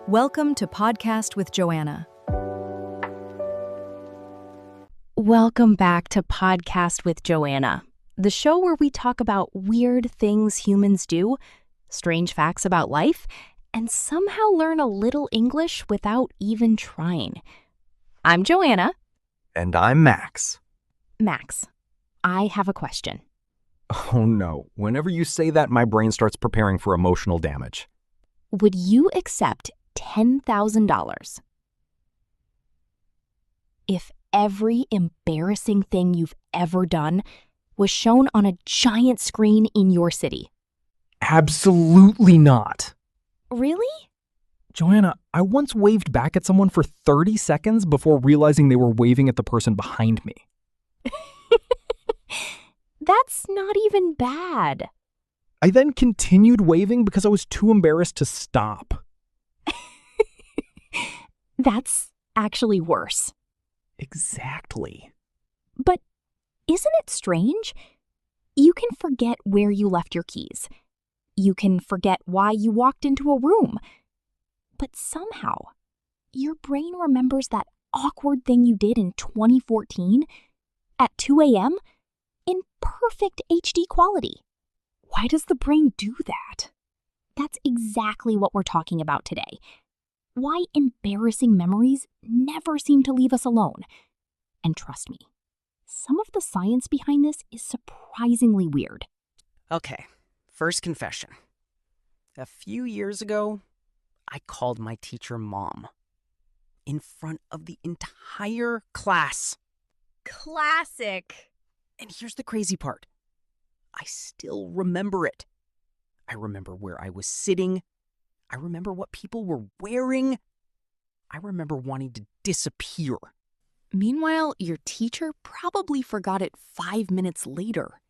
Welcome to Podcast with Joanna. Welcome back to Podcast with Joanna, the show where we talk about weird things humans do, strange facts about life, and somehow learn a little English without even trying. I'm Joanna. And I'm Max. Max, I have a question. Oh no, whenever you say that, my brain starts preparing for emotional damage. Would you accept $10,000 if every embarrassing thing you've ever done was shown on a giant screen in your city? Absolutely not. Really? Joanna, I once waved back at someone for 30 seconds before realizing they were waving at the person behind me. That's not even bad. I then continued waving because I was too embarrassed to stop. That's actually worse. Exactly. But isn't it strange? You can forget where you left your keys. You can forget why you walked into a room. But somehow, your brain remembers that awkward thing you did in 2014 at 2 a.m. in perfect HD quality. Why does the brain do that? That's exactly what we're talking about today. Why embarrassing memories never seem to leave us alone. And trust me, some of the science behind this is surprisingly weird. Okay, first confession. A few years ago, I called my teacher Mom in front of the entire class. Classic. And here's the crazy part. I still remember it. I remember where I was sitting. I remember what people were wearing. I remember wanting to disappear. Meanwhile, your teacher probably forgot it 5 minutes later.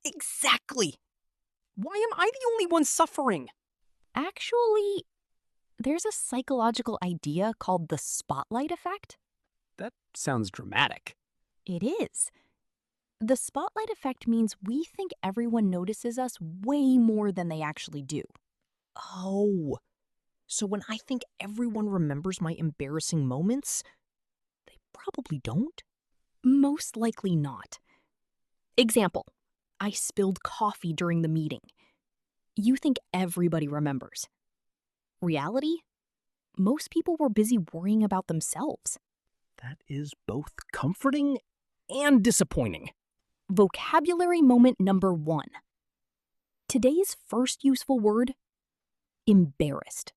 Exactly. Why am I the only one suffering? Actually, there's a psychological idea called the spotlight effect. That sounds dramatic. It is. The spotlight effect means we think everyone notices us way more than they actually do. Oh, so when I think everyone remembers my embarrassing moments, they probably don't? Most likely not. Example, I spilled coffee during the meeting. You think everybody remembers. Reality? Most people were busy worrying about themselves. That is both comforting and disappointing. Vocabulary moment number 1. Today's first useful word, embarrassed.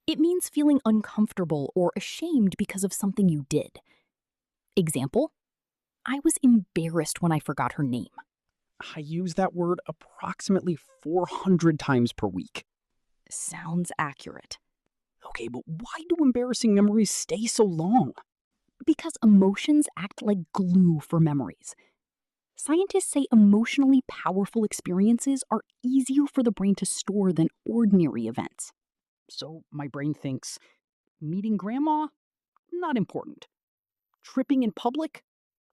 It means feeling uncomfortable or ashamed because of something you did. Example, I was embarrassed when I forgot her name. I use that word approximately 400 times per week. Sounds accurate. Okay, but why do embarrassing memories stay so long? Because emotions act like glue for memories. Scientists say emotionally powerful experiences are easier for the brain to store than ordinary events. So my brain thinks, meeting grandma? Not important. Tripping in public?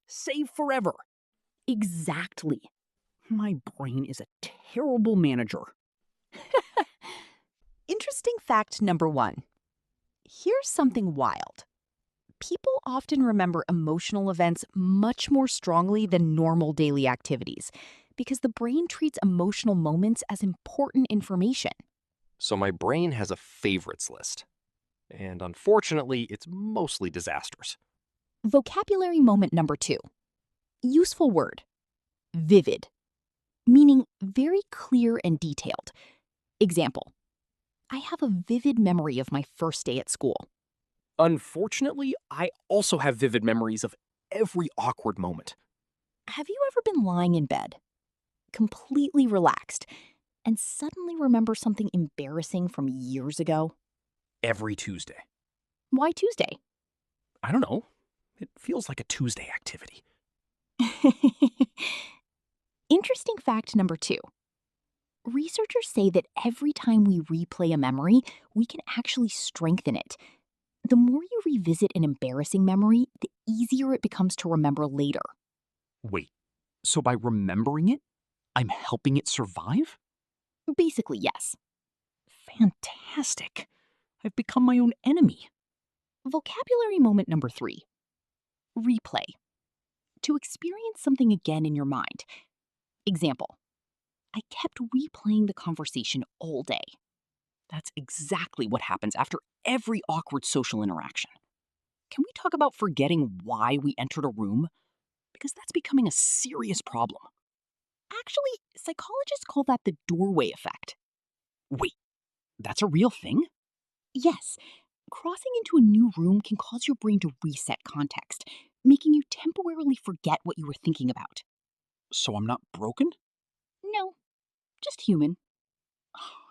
Save forever. Exactly. My brain is a terrible manager. Interesting fact number 1. Here's something wild. People often remember emotional events much more strongly than normal daily activities because the brain treats emotional moments as important information. So my brain has a favorites list. And unfortunately, it's mostly disasters. Vocabulary moment number 2. Useful word, vivid, meaning very clear and detailed. Example, I have a vivid memory of my first day at school. Unfortunately, I also have vivid memories of every awkward moment. Have you ever been lying in bed, completely relaxed, and suddenly remember something embarrassing from years ago? Every Tuesday. Why Tuesday? I don't know. It feels like a Tuesday activity. Interesting fact number 2. Researchers say that every time we replay a memory, we can actually strengthen it. The more you revisit an embarrassing memory, the easier it becomes to remember later. Wait, so by remembering it, I'm helping it survive? Basically, yes. Fantastic. I've become my own enemy. Vocabulary moment number 3. Replay. To experience something again in your mind. Example. I kept replaying the conversation all day. That's exactly what happens after every awkward social interaction. Can we talk about forgetting why we entered a room? Because that's becoming a serious problem. Actually, psychologists call that the doorway effect. Wait, that's a real thing? Yes, crossing into a new room can cause your brain to reset context, making you temporarily forget what you were thinking about. So I'm not broken? No, just human.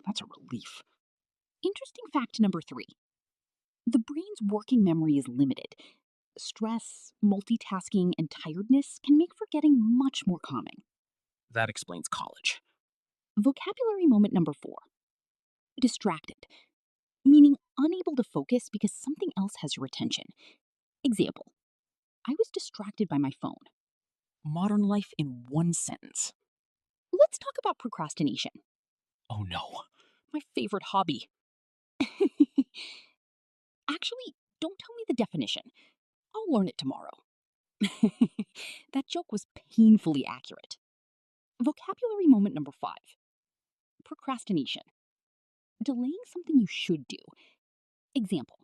That's a relief. Interesting fact number 3. The brain's working memory is limited. Stress, multitasking, and tiredness can make forgetting much more common. That explains college. Vocabulary moment number 4. Distracted, meaning unable to focus because something else has your attention. Example. I was distracted by my phone. Modern life in one sentence. Let's talk about procrastination. Oh no, my favorite hobby. Actually, don't tell me the definition. I'll learn it tomorrow. That joke was painfully accurate. Vocabulary moment number 5. Procrastination. Delaying something you should do. Example.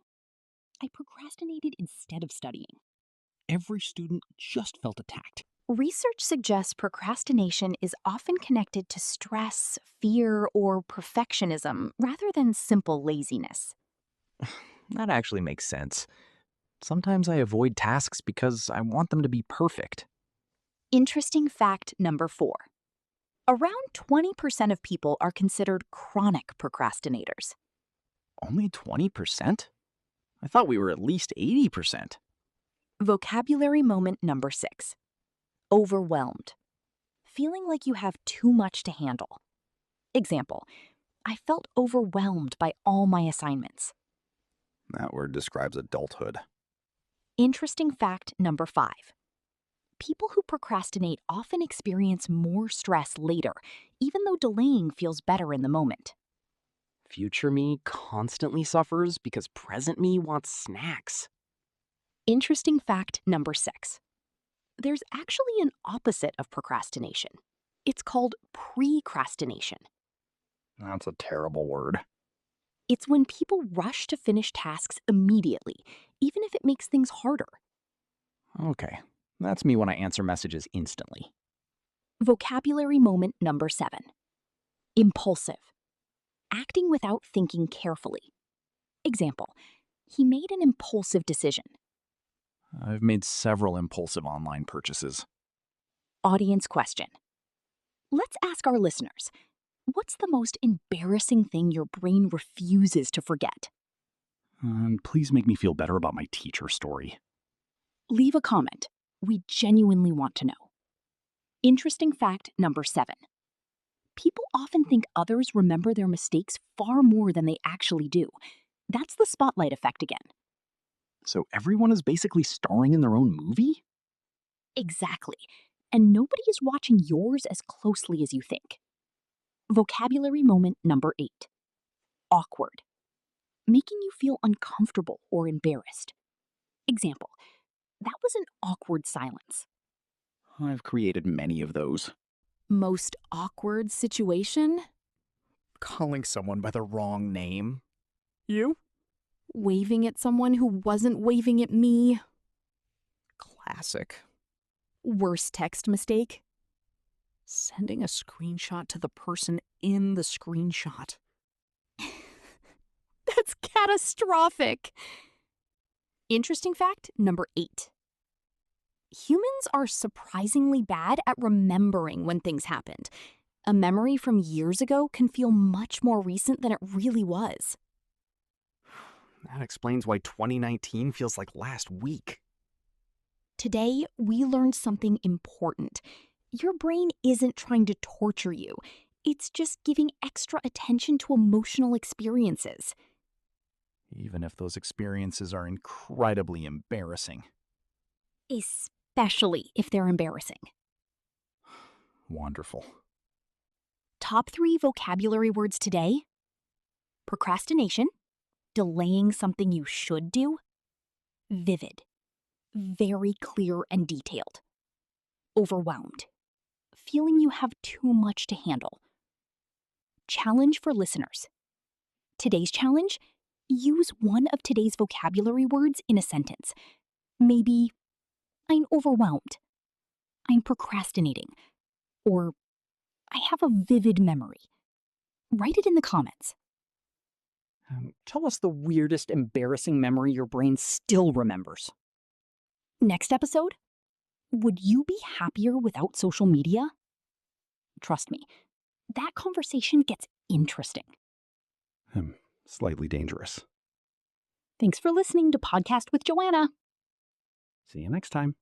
I procrastinated instead of studying. Every student just felt attacked. Research suggests procrastination is often connected to stress, fear, or perfectionism rather than simple laziness. That actually makes sense. Sometimes I avoid tasks because I want them to be perfect. Interesting fact number 4. Around 20% of people are considered chronic procrastinators. Only 20%? I thought we were at least 80%. Vocabulary moment number 6. Overwhelmed. Feeling like you have too much to handle. Example. I felt overwhelmed by all my assignments. That word describes adulthood. Interesting fact number 5. People who procrastinate often experience more stress later, even though delaying feels better in the moment. Future me constantly suffers because present me wants snacks. Interesting fact number 6. There's actually an opposite of procrastination. It's called precrastination. That's a terrible word. It's when people rush to finish tasks immediately, even if it makes things harder. Okay, that's me when I answer messages instantly. Vocabulary moment number 7. Impulsive. Acting without thinking carefully. Example. He made an impulsive decision. I've made several impulsive online purchases. Audience question. Let's ask our listeners, what's the most embarrassing thing your brain refuses to forget? And please make me feel better about my teacher story. Leave a comment. We genuinely want to know. Interesting fact number 7. People often think others remember their mistakes far more than they actually do. That's the spotlight effect again. So everyone is basically starring in their own movie? Exactly. And nobody is watching yours as closely as you think. Vocabulary moment number 8. Awkward. Making you feel uncomfortable or embarrassed. Example. That was an awkward silence. I've created many of those. Most awkward situation? Calling someone by the wrong name. You? Waving at someone who wasn't waving at me. Classic. Worst text mistake? Sending a screenshot to the person in the screenshot. That's catastrophic. Interesting fact number 8. Humans are surprisingly bad at remembering when things happened. A memory from years ago can feel much more recent than it really was. That explains why 2019 feels like last week. Today, we learned something important. Your brain isn't trying to torture you. It's just giving extra attention to emotional experiences. Even if those experiences are incredibly embarrassing. Especially if they're embarrassing. Wonderful. Top 3 vocabulary words today: procrastination, delaying something you should do? Vivid, very clear and detailed. Overwhelmed, feeling you have too much to handle. Challenge for listeners. Today's challenge: use one of today's vocabulary words in a sentence. Maybe, I'm overwhelmed. I'm procrastinating. Or, I have a vivid memory. Write it in the comments. Tell us the weirdest, embarrassing memory your brain still remembers. Next episode, would you be happier without social media? Trust me, that conversation gets interesting. Slightly dangerous. Thanks for listening to Podcast with Joanna. See you next time.